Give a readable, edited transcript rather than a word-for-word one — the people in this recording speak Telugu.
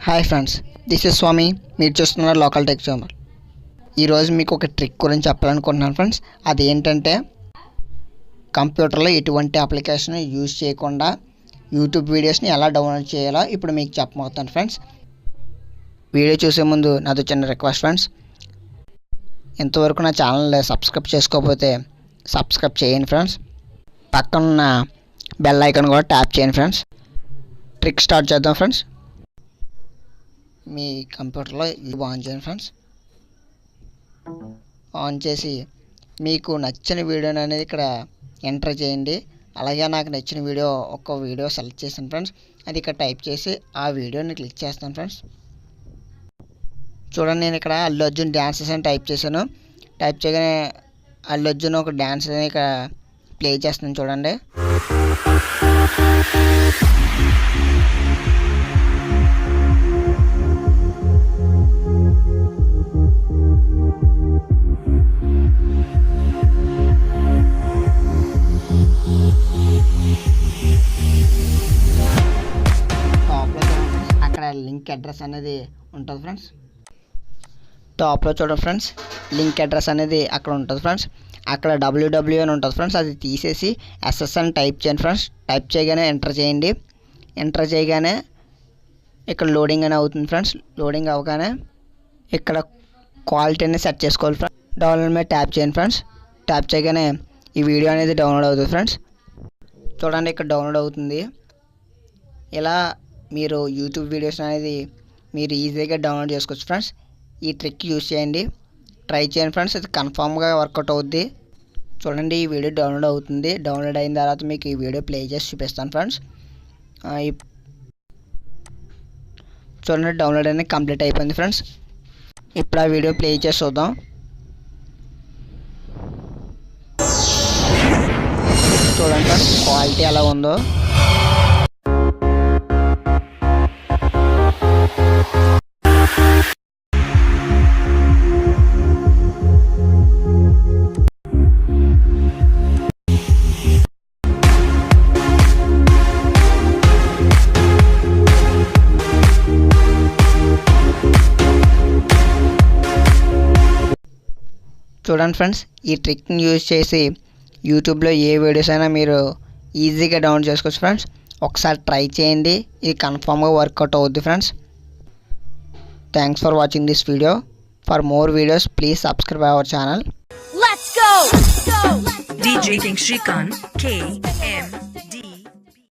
హాయ్ ఫ్రెండ్స్, దిస్ ఇస్ స్వామి. మీరు చూస్తున్నారు లోకల్ టెక్ ఛానల్. ఈరోజు మీకు ఒక ట్రిక్ గురించి చెప్పాలనుకుంటున్నాను ఫ్రెండ్స్. అదేంటంటే కంప్యూటర్లో ఎటువంటి అప్లికేషన్ యూజ్ చేయకుండా యూట్యూబ్ వీడియోస్ని ఎలా డౌన్లోడ్ చేయాలో ఇప్పుడు మీకు చెప్పబోతాను ఫ్రెండ్స్. వీడియో చూసే ముందు నాతో చిన్న రిక్వెస్ట్ ఫ్రెండ్స్, ఇంతవరకు నా ఛానల్ సబ్స్క్రైబ్ చేసుకోకపోతే సబ్స్క్రైబ్ చేయండి ఫ్రెండ్స్. పక్కన బెల్ ఐకాన్ కూడా ట్యాప్ చేయండి ఫ్రెండ్స్. ట్రిక్ స్టార్ట్ చేద్దాం ఫ్రెండ్స్. మీ కంప్యూటర్లో ఆన్ చేయండి ఫ్రెండ్స్. ఆన్ చేసి మీకు నచ్చిన వీడియోని అనేది ఇక్కడ ఎంటర్ చేయండి. అలాగే నాకు నచ్చిన ఒక వీడియో సెలెక్ట్ చేశాను ఫ్రెండ్స్. అది ఇక్కడ టైప్ చేసి ఆ వీడియోని క్లిక్ చేస్తాను ఫ్రెండ్స్. చూడండి, నేను ఇక్కడ అల్లు అర్జున్ డ్యాన్సెస్ అని టైప్ చేశాను. టైప్ చేయగానే అల్లు అర్జున్ ఒక డ్యాన్స్ అని ఇక్కడ ప్లే చేస్తున్నాను చూడండి. అక్కడ లింక్ అడ్రస్ అనేది ఉంటుంది ఫ్రెండ్స్. టాప్లో చూడండి ఫ్రెండ్స్, లింక్ అడ్రస్ అనేది అక్కడ ఉంటుంది ఫ్రెండ్స్. అక్కడ www అని ఉంటుంది ఫ్రెండ్స్. అది తీసేసి SS అని టైప్ చేయండి ఫ్రెండ్స్. టైప్ చేయగానే ఎంటర్ చేయండి. ఎంటర్ చేయగానే ఇక్కడ లోడింగ్ అని అవుతుంది ఫ్రెండ్స్. లోడింగ్ అవగానే ఇక్కడ క్వాలిటీని సెట్ చేసుకోవాలి ఫ్రెండ్స్. డౌన్లోడ్ మీద ట్యాప్ చేయండి ఫ్రెండ్స్. ట్యాప్ చేయగానే ఈ వీడియో అనేది డౌన్లోడ్ అవుతుంది ఫ్రెండ్స్. చూడండి, ఇక్కడ డౌన్లోడ్ అవుతుంది. ఇలా మీరు యూట్యూబ్ వీడియోస్ అనేది మీరు ఈజీగా డౌన్లోడ్ చేసుకోవచ్చు ఫ్రెండ్స్. ఈ ట్రిక్ యూజ్ చేయండి, ట్రై చేయండి ఫ్రెండ్స్. ఇది కన్ఫామ్గా వర్కౌట్ అవుద్ది. చూడండి, ఈ వీడియో డౌన్లోడ్ అవుతుంది. డౌన్లోడ్ అయిన తర్వాత మీకు ఈ వీడియో ప్లే చేసి చూపిస్తాను ఫ్రెండ్స్. చూడండి, డౌన్లోడ్ అనేది కంప్లీట్ అయిపోయింది ఫ్రెండ్స్. ఇప్పుడు ఆ వీడియో ప్లే చేసి చూద్దాం. చూడండి ఫ్రెండ్స్, క్వాలిటీ ఎలా ఉందో. చూడండి ఫ్రెండ్స్, ఈ ట్రిక్ని యూజ్ చేసి యూట్యూబ్లో ఏ వీడియోస్ అయినా మీరు ఈజీగా డౌన్లోడ్ చేసుకోవచ్చు ఫ్రెండ్స్. ఒకసారి ట్రై చేయండి, ఇది కన్ఫామ్గా వర్కౌట్ అవుద్ది friends. Thanks for watching this video. For more videos please subscribe our channel. Let's go! DJ King Shrikant KM